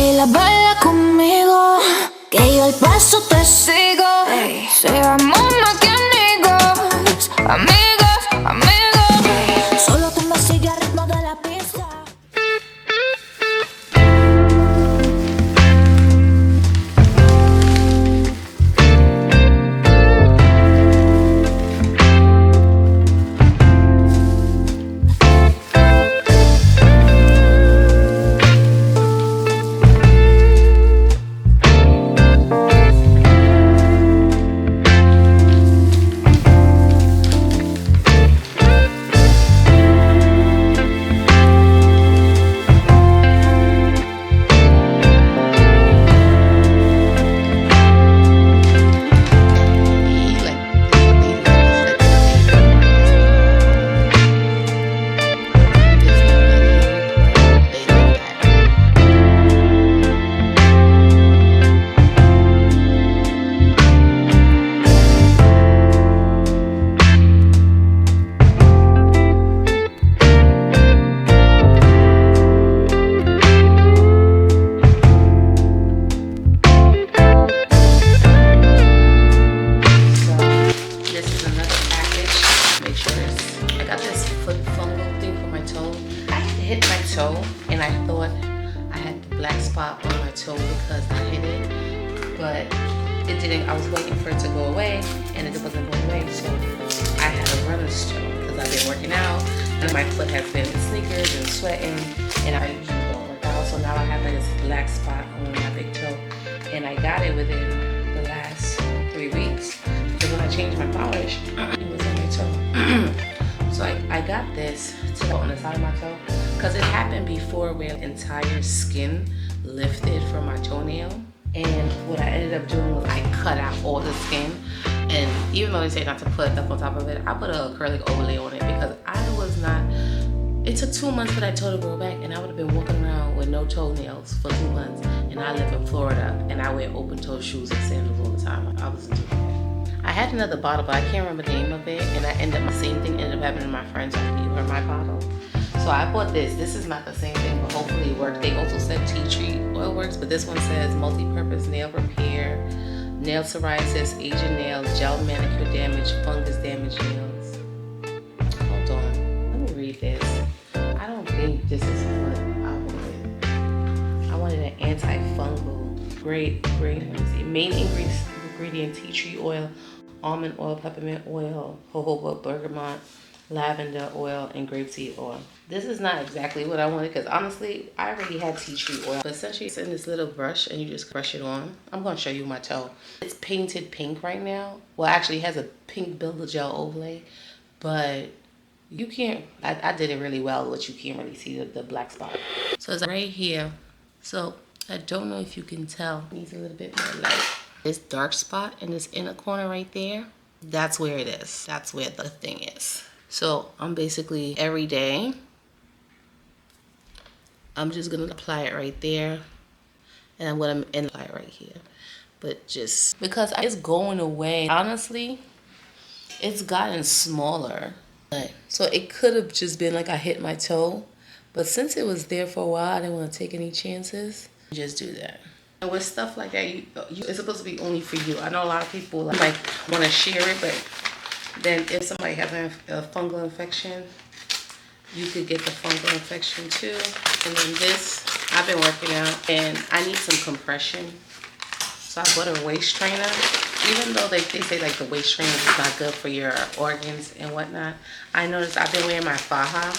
y la baila conmigo, que yo al paso te sigo. Seamos más que amigos, amigos, amigos. Solo tú me sigues al ritmo de la pista. And I thought I had the black spot on my toe because I hit it, but it didn't. I was waiting for it to go away and it wasn't going away, so I had a runner's toe because I've been working out and my foot has been in sneakers and sweating, and I usually don't work out, so now I have like this black spot on my big toe, and I got it within the last 3 weeks because when I changed my polish, it was on my toe. So I got this to go on the side of my toe because it happened before where the entire skin lifted from my toenail. And what I ended up doing was I cut out all the skin. And even though they say not to put stuff on top of it, I put an acrylic overlay on it because I was not, it took 2 months for that toe to grow back, and I would have been walking around with no toenails for 2 months. And I live in Florida and I wear open toe shoes and sandals all the time. I wasn't doing that. I had another bottle, but I can't remember the name of it, and I ended up, the same thing ended up happening to my friends. I gave her my bottle. So I bought this. This is not the same thing, but hopefully it works. They also said tea tree oil works, but this one says multi-purpose nail repair, nail psoriasis, aging nails, gel manicure damage, fungus damage nails. Hold on, let me read this. I don't think this is what I wanted. I wanted an antifungal. Great. Let me see. Main ingredient tea tree oil, almond oil, peppermint oil, jojoba, bergamot, lavender oil, and grapeseed oil. This is not exactly what I wanted because honestly, I already had tea tree oil. But essentially it's in this little brush and you just brush it on. I'm going to show you my toe. It's painted pink right now. Well, actually it has a pink builder gel overlay, but you can't, I did it really well, but you can't really see the black spot. So it's right here. So I don't know if you can tell. It needs a little bit more light. This dark spot in this inner corner right there, that's where it is. That's where the thing is. So I'm basically every day, I'm just gonna apply it right there, and I'm gonna apply it right here. But just because it's going away, honestly, it's gotten smaller. So it could have just been like I hit my toe, but since it was there for a while, I didn't want to take any chances. Just do that. And with stuff like that, it's supposed to be only for you. I know a lot of people like want to share it, but then if somebody has a fungal infection, you could get the fungal infection too. And then this, I've been working out and I need some compression. So I bought a waist trainer. Even though they say like the waist trainer is not good for your organs and whatnot, I noticed I've been wearing my faja.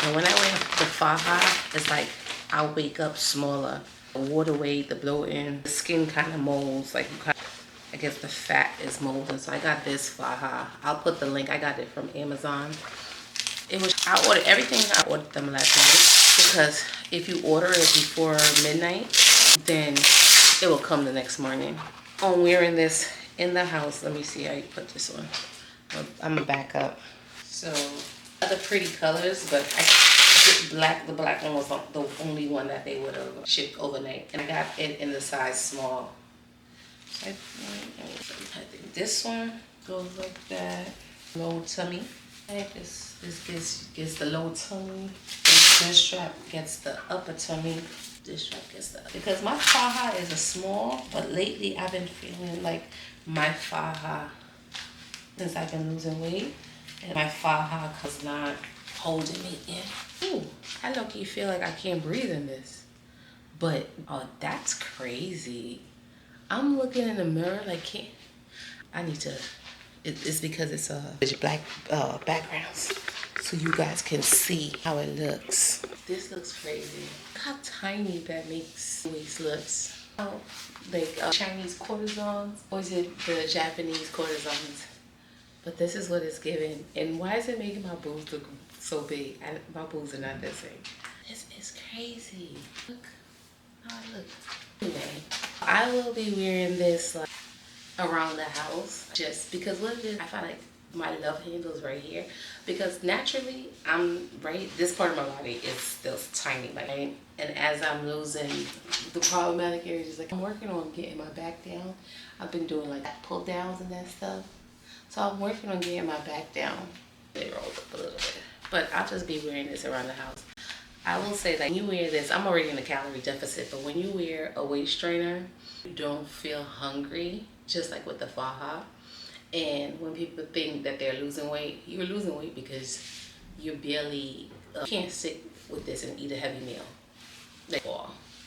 And when I wear the faja, it's like I wake up smaller. The water weight, the bloating, the skin kind of molds, like you kind of, I guess the fat is molding. So I got this faja. I'll put the link. I got it from Amazon. I ordered everything. I ordered them last night because if you order it before midnight, then it will come the next morning. I'm wearing this in the house. Let me see how you put this on. I'm gonna back up. So other pretty colors, but the black one was the only one that they would have shipped overnight, and I got it in the size small. So I think this one goes like that. Low tummy. This gets the low tummy. This strap gets the upper tummy. this truck and stuff. Because my faja is a small, but lately I've been feeling like my faja, since I've been losing weight, and my faja is not holding me in. Ooh, I low-key feel like I can't breathe in this. But, oh, that's crazy. I'm looking in the mirror like, I need to, it's because it's black backgrounds, so you guys can see how it looks. This looks crazy. Look how tiny that makes waist looks. Oh, like Chinese courtesans, or is it the Japanese courtesans? But this is what it's giving. And why is it making my boobs look so big? My boobs are not that big. This is crazy. Look how I look. Anyway, I will be wearing this like around the house, just because what it is, I find like my love handle is right here, because naturally I'm right, this part of my body is still tiny, like, and as I'm losing the problematic areas, like I'm working on getting my back down. I've been doing like pull downs and that stuff, so I'm working on getting my back down. It rolled up a little bit, but I'll just be wearing this around the house. I will say that when you wear this, I'm already in a calorie deficit, but when you wear a waist trainer, you don't feel hungry, just like with the faja. And when people think that they're losing weight, you're losing weight because you barely can't sit with this and eat a heavy meal. Like,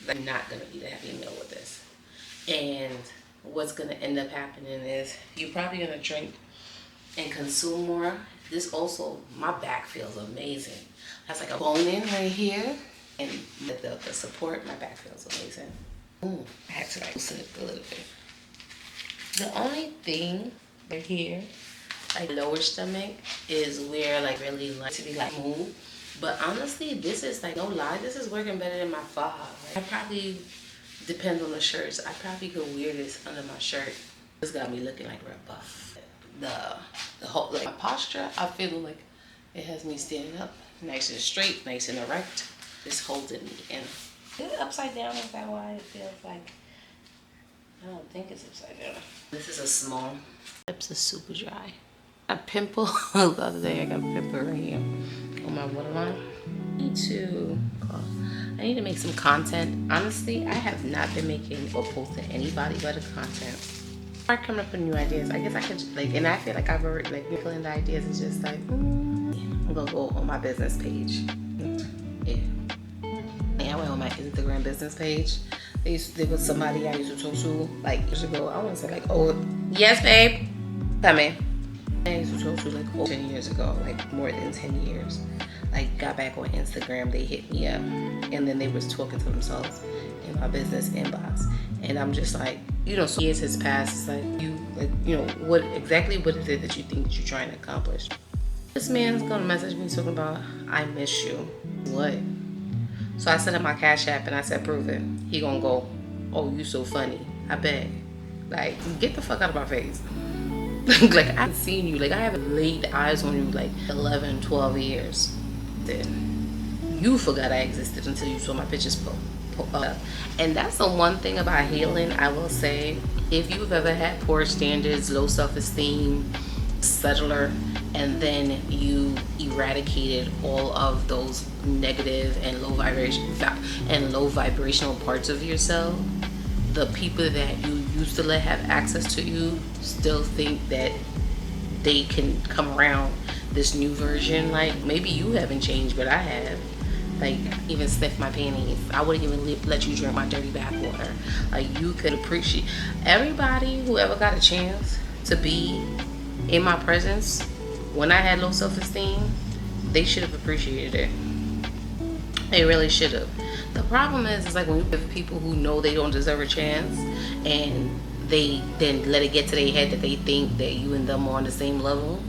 I'm not gonna eat a heavy meal with this. And what's gonna end up happening is you're probably gonna drink and consume more. This also, my back feels amazing. That's like a bone in right here, and the support, my back feels amazing. Ooh, I had to like loosen it a little bit. The only thing right here, like lower stomach, is where like really like to be like move. But honestly, this is like, no lie, this is working better than my faja. Like, I probably, depends on the shirts, I probably could wear this under my shirt. This got me looking like real buff. The whole, like my posture, I feel like it has me standing up nice and straight, nice and erect. It's holding me in. Is it upside down? Is that why it feels like, I don't think it's upside down. This is a small. Lips are super dry. A pimple. The other day I got a pimple right here on my waterline. I need to make some content. Honestly, I have not been making or posting anybody but a content. I coming up with new ideas. I guess I could like, and I feel like I've already like feeling the ideas. It's just like, I'm gonna go on my business page. Yeah, I went on my Instagram business page. There was somebody I used to talk to like years ago. I want to say like, oh, yes, babe, come in. I used to talk to like 10 years ago, like more than 10 years. Like got back on Instagram, they hit me up, and then they was talking to themselves in my business inbox, and I'm just like, so years has passed. It's like what is it that you think that you're trying to accomplish? This man's gonna message me talking about, I miss you. What? So I sent him my Cash App and I said, prove it. He gonna go, oh, you so funny. I beg. Like, get the fuck out of my face. Like, I haven't seen you. Like, I haven't laid eyes on you like 11, 12 years. Then you forgot I existed until you saw my pictures pop up. And that's the one thing about healing, I will say. If you've ever had poor standards, low self-esteem, settler, and then you eradicated all of those negative and low vibrational parts of yourself, the people that you used to let have access to you still think that they can come around this new version. Like, maybe you haven't changed, but I have. Like, even sniff my panties. I wouldn't even let you drink my dirty bath water. Like, you could appreciate. Everybody who ever got a chance to be in my presence when I had low self-esteem, they should have appreciated it. They really should have. The problem is like when you give people who know they don't deserve a chance, and they then let it get to their head that they think that you and them are on the same level,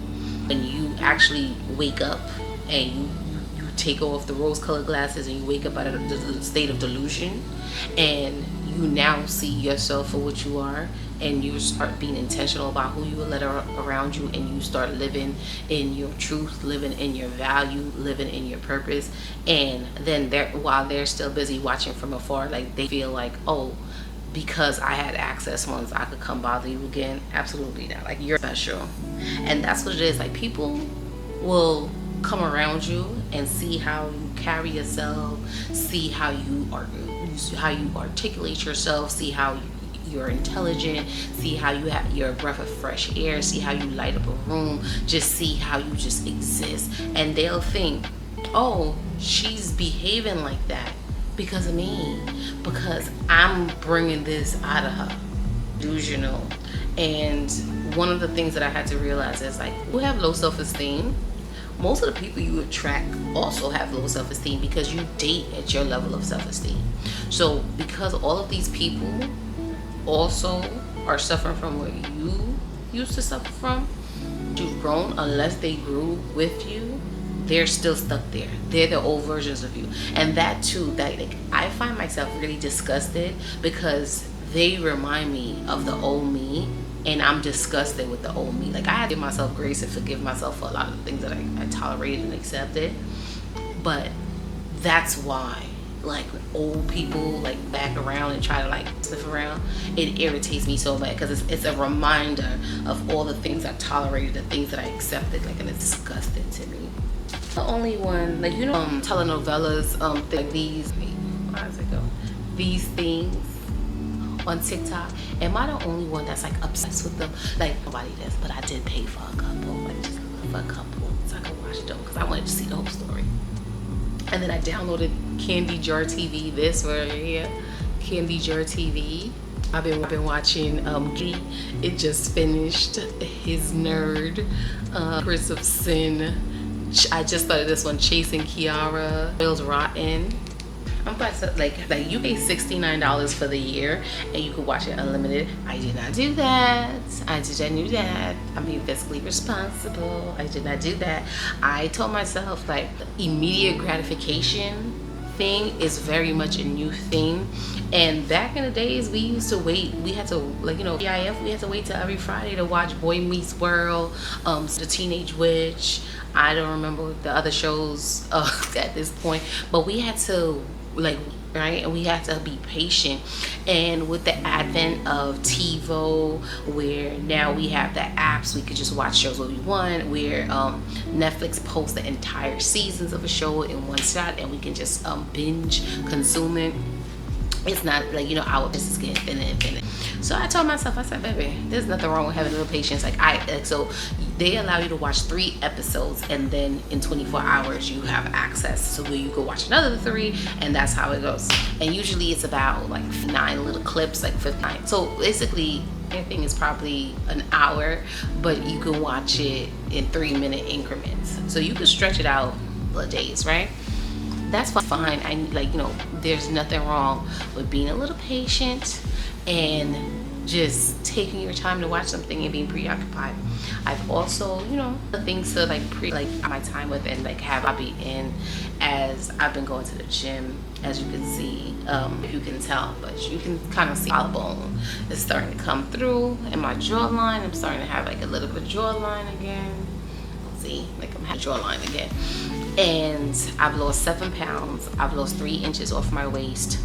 and you actually wake up and you take off the rose-colored glasses and you wake up out of the state of delusion, and you now see yourself for what you are, and you start being intentional about who you will let around you, and you start living in your truth, living in your value, living in your purpose. And then while they're still busy watching from afar, like they feel like, oh, because I had access once, I could come bother you again. Absolutely not. Like, you're special. And that's what it is. Like, people will come around you and see how you carry yourself, see how you are how you articulate yourself, see how you're intelligent, see how you're a breath of fresh air, see how you light up a room, just see how you just exist. And they'll think, oh, she's behaving like that because of me, because I'm bringing this out of her. Delusional. And one of the things that I had to realize is, like, you have low self-esteem. Most of the people you attract also have low self-esteem because you date at your level of self-esteem. So because all of these people also are suffering from what you used to suffer from, you've grown, unless they grew with you, they're still stuck there. They're the old versions of you. And that too, that, like, I find myself really disgusted because they remind me of the old me, and I'm disgusted with the old me. Like, I had to give myself grace and forgive myself for a lot of the things that I tolerated and accepted. But that's why, like, when old people like back around and try to like sniff around, it irritates me so bad because it's a reminder of all the things I tolerated, the things that I accepted, like, and it's disgusting to me. The only one, like, telenovelas, like these, how does it go? These things on TikTok. Am I the only one that's like obsessed with them? Like, nobody does, but I did pay for a couple, like just for a couple, so I could watch them because I wanted to see the whole story. And then I downloaded Candy Jar TV. This right here, Candy Jar TV. I've been watching. It just finished his nerd, Chris of Sin. I just started this one, Chasing Kiara. Wheels Rotten. I'm about to like you pay $69 for the year and you can watch it unlimited. I did not do that. I didn't do that. I'm being fiscally responsible. I did not do that. I told myself, like, immediate gratification thing is very much a new thing. And back in the days, we used to wait. We had to, like, PIF, we had to wait till every Friday to watch Boy Meets World, The Teenage Witch. I don't remember the other shows at this point, but we had to, like, right, and we have to be patient. And with the advent of TiVo, where now we have the apps, we could just watch shows what we want, where Netflix posts the entire seasons of a show in one shot and we can just binge consume it. It's not like, our business is getting thinner and thinner. So I told myself, I said, baby, there's nothing wrong with having a little patience. So they allow you to watch 3 episodes, and then in 24 hours you have access to where you go watch another 3, and that's how it goes. And usually it's about like 9 little clips, like 59. So basically everything is probably an hour, but you can watch it in 3-minute increments. So you can stretch it out for days, right? That's fine. There's nothing wrong with being a little patient and just taking your time to watch something and being preoccupied. I've also, the things to like my time with and like have hobby in, as I've been going to the gym, as you can see, if you can tell, but you can kind of see collarbone is starting to come through in my jawline. I'm starting to have like a little bit of jawline again. See, like I'm having jawline again. And I've lost 7 pounds. I've lost 3 inches off my waist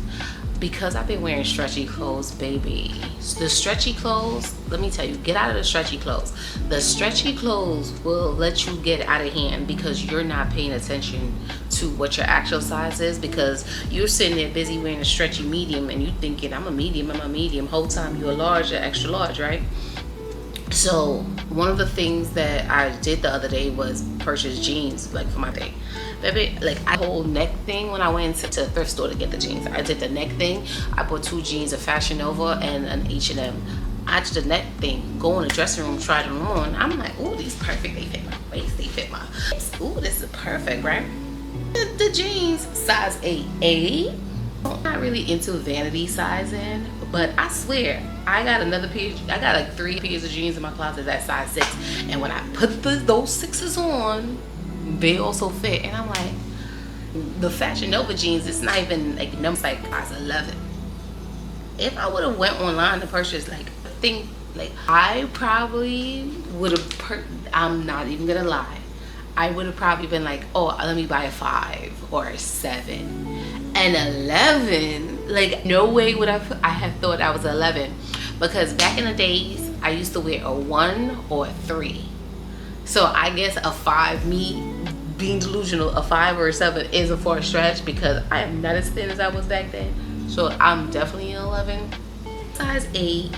because I've been wearing stretchy clothes, baby. The stretchy clothes, let me tell you, get out of the stretchy clothes. The stretchy clothes will let you get out of hand because you're not paying attention to what your actual size is, because you're sitting there busy wearing a stretchy medium and you thinking, I'm a medium. Whole time you're a large or extra large, right? So one of the things that I did the other day was purchase jeans, like, for my day. Baby, like, I whole neck thing when I went to the thrift store to get the jeans. I did the neck thing. I bought 2 jeans, a Fashion Nova and an H&M. I did the neck thing, go in the dressing room, try them on. I'm like, ooh, these perfect. They fit my waist, they fit my hips. Ooh, this is perfect, right? The jeans, size 8A. I'm not really into vanity sizing, but I swear, I got like 3 pairs of jeans in my closet that size 6, and when I put those 6s on, they also fit. And I'm like, the Fashion Nova jeans, it's not even like numbers, like size 11. If I would have went online to purchase, like, I think, like, I probably would have, I'm not even gonna lie, I would have probably been like, oh, let me buy a 5 or a 7. And 11, like, no way would I have thought I was 11, because back in the days I used to wear a 1 or a 3. So I guess a 5, me being delusional, a 5 or a 7 isn't for a stretch because I am not as thin as I was back then. So I'm definitely an 11. Size 8.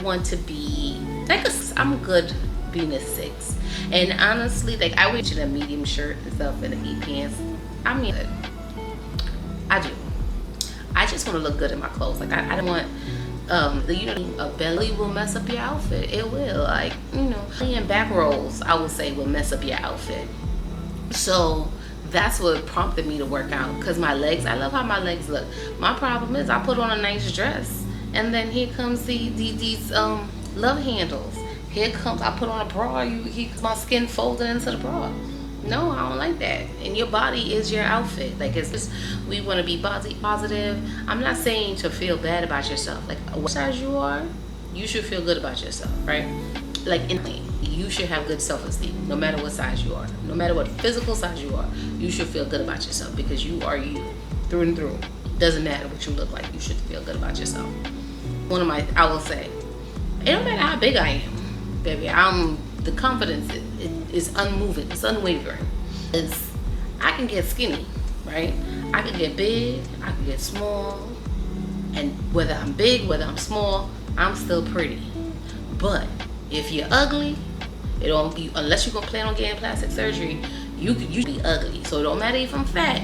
Want to be like I'm good being a 6. And honestly, like I wear a medium shirt and stuff and the 8 pants. I mean, I do. I just want to look good in my clothes. Like I don't want a belly will mess up your outfit. It will. Like, playing back rolls, I would say, will mess up your outfit. So that's what prompted me to work out, because my legs, I love how my legs look. My problem is I put on a nice dress and then here comes these love handles. Here comes, I put on a bra, my skin folded into the bra. No, I don't like that. And your body is your outfit. Like, it's just, we want to be body positive. I'm not saying to feel bad about yourself. Like, what size you are, you should feel good about yourself, right? Like, you should have good self-esteem, no matter what size you are. No matter what physical size you are, you should feel good about yourself, because you are you, through and through. Doesn't matter what you look like, you should feel good about yourself. I will say, it don't matter how big I am, baby, the confidence is unmoving, it's unwavering. I can get skinny, right? I can get big, I can get small, and whether I'm big, whether I'm small, I'm still pretty. But if you're ugly, unless you're gonna plan on getting plastic surgery, you be ugly. So it don't matter if I'm fat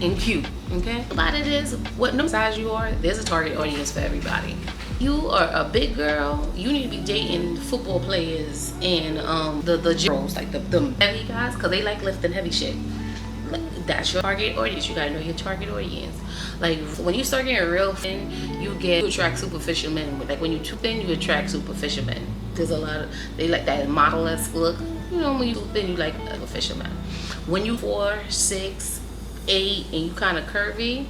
and cute, okay? About it is, what no size you are, there's a target audience for everybody. You are a big girl, you need to be dating football players and the girls, like the heavy guys, because they like lifting heavy shit. Like, that's your target audience. You gotta know your target audience. Like, when you start getting real thin, you attract superficial men. Like, when you're too thin, you attract superficial men. There's a lot of, they like that model-esque look. When you're too thin, you like superficial men. When you 4, 6, 8, and you kind of curvy,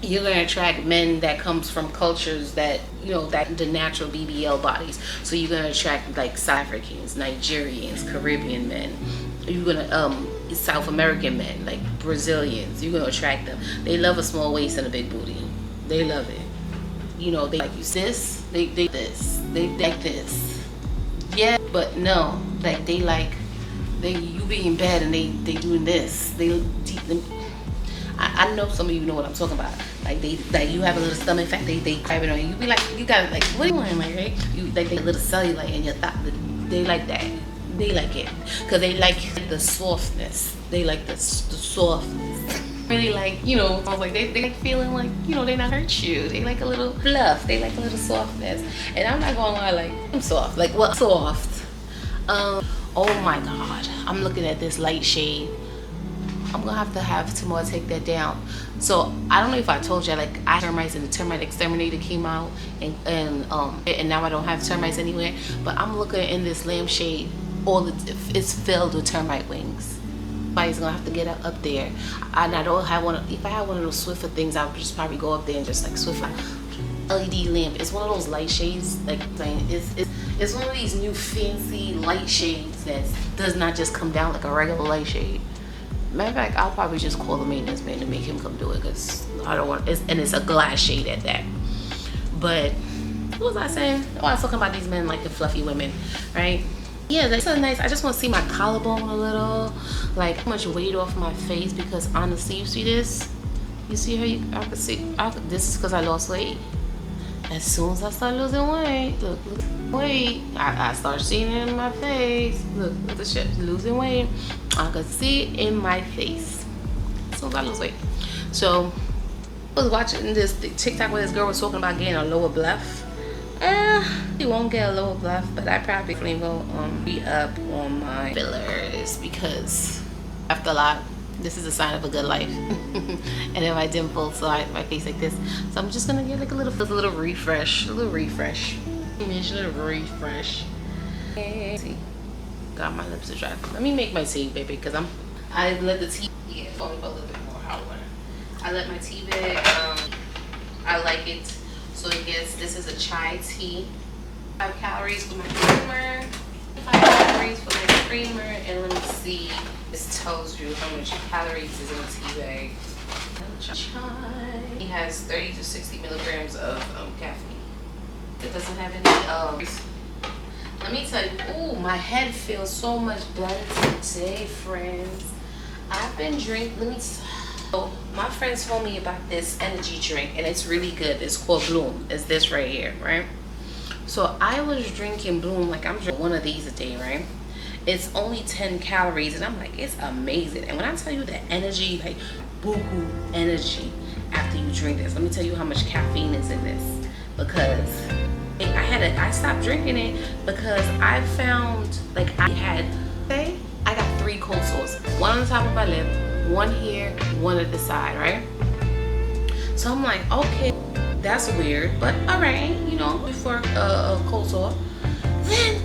you're gonna attract men that comes from cultures that, that the natural BBL bodies. So you're gonna attract like South Africans, Nigerians, Caribbean men. You're gonna South American men, like Brazilians. You're gonna attract them. They love a small waist and a big booty. They love it. They like you sis. They like this. Yeah, but no, like you be in bed and they doing this. I know some of you know what I'm talking about. Like you have a little stomach fat, they grab it on you. You be like, you got like, what are you doing, like, right? You like a little cellulite in your thigh. They like that. They like it because they like the softness. They like the softness. Really like, I was like, they like feeling like, they not hurt you. They like a little fluff. They like a little softness. And I'm not gonna lie, like, I'm soft. Like, what soft? Oh my God, I'm looking at this light shade. I'm gonna have tomorrow take that down. So I don't know if I told you, like, I had termites and the termite exterminator came out, and now I don't have termites anywhere. But I'm looking in this lampshade. It's filled with termite wings. Somebody's gonna have to get up there. And I don't have one. If I had one of those Swiffer things, I would just probably go up there and just like Swiffer LED lamp. It's one of those light shades. Like, it's one of these new fancy light shades that does not just come down like a regular light shade. Matter of fact, I'll probably just call the maintenance man to make him come do it, because I don't want it. And it's a glass shade at that. But what was I saying? Oh, I was talking about these men like the fluffy women, right? Yeah, that's so nice. I just want to see my collarbone a little, like how much weight off my face, because honestly, you see this? You see how I can see? This is because I lost weight. As soon as I start losing weight, look, weight, I start seeing it in my face. Look at the shit, losing weight. I can see it in my face as soon as I lose weight. So I was watching this TikTok where this girl was talking about getting a lower bluff. You won't get a lower bluff, but I probably will be up on my fillers, because after a lot, this is a sign of a good life. And if I dimple side my face like this, so I'm just gonna get like a little refresh. See, got my lips to dry. Let me make my tea, baby, because I let the tea fall a little bit more hotter. I let my tea bag. I like it. So this is a chai tea. 5 calories for my creamer. 5 calories for my creamer, and let me see. This tells you how much calories is in a tea bag. Chai. It has 30 to 60 milligrams of caffeine. It doesn't have any. Let me tell you. Ooh, my head feels so much better today, friends. I've been drinking. So my friends told me about this energy drink, and it's really good. It's called Bloom. It's this right here, right? So I was drinking Bloom, like I'm drinking one of these a day, right? It's only 10 calories, and I'm like, it's amazing. And when I tell you the energy, like boo-hoo energy after you drink this, let me tell you how much caffeine is in this. Because I stopped drinking it because I found, like, I got 3 cold sores. One on the top of my lip, one here, one at the side, right? So I'm like, okay, that's weird, but all right, you know, before a cold sore. Then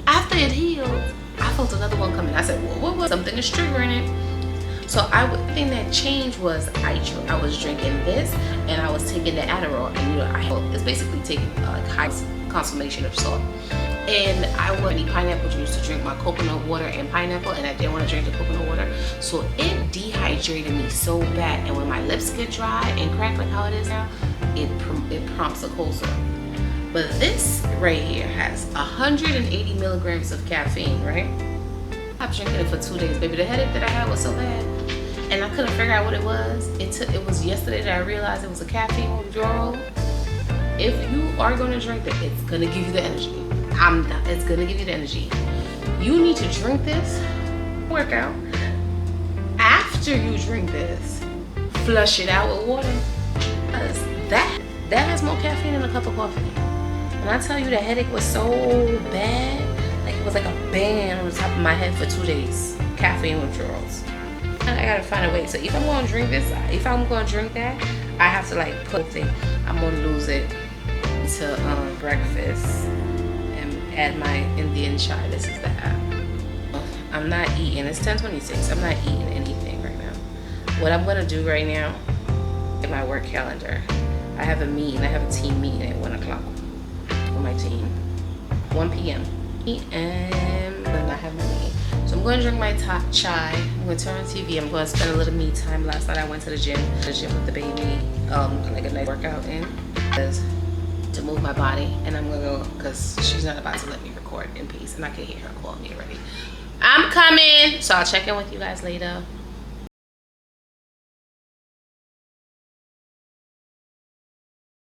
after it healed, I felt another one coming. I said, well, what was something is triggering it? So I would think that change was I was drinking this and I was taking the Adderall, and you know, it's basically taking like high concentration of salt. And I wouldn't need pineapple juice to drink my coconut water and pineapple, and I didn't want to drink the coconut water, so it dehydrated me so bad. And when my lips get dry and cracked like how it is now, it prompts a cold sore. But this right here has 180 milligrams of caffeine, right? I've been drinking it for 2 days, baby. The headache that I had was so bad, and I couldn't figure out what it was. It was yesterday that I realized it was a caffeine withdrawal. If you are going to drink it, it's going to give you the energy. It's gonna give you the energy. You need to drink this, workout. After you drink this, flush it out with water. Because that has more caffeine than a cup of coffee. When I tell you the headache was so bad, like it was like a band on the top of my head for 2 days. Caffeine withdrawals. I gotta find a way. So if I'm gonna drink this, if I'm gonna drink that, I have to like put thing. I'm gonna lose it to breakfast. Add my Indian chai. This is the app. I'm not eating. It's 10:26. I'm not eating anything right now. What I'm gonna do right now, in my work calendar, I have a meeting. I have a team meeting at 1 o'clock with my team. 1 p.m. And then I have my meeting. So I'm going to drink my chai. I'm going to turn on TV. I'm going to spend a little me time. Last night I went to the gym with the baby, like a nice workout in. To move my body, and I'm gonna go because she's not about to let me record in peace, and I can hear her calling me already. I'm coming, so I'll check in with you guys later.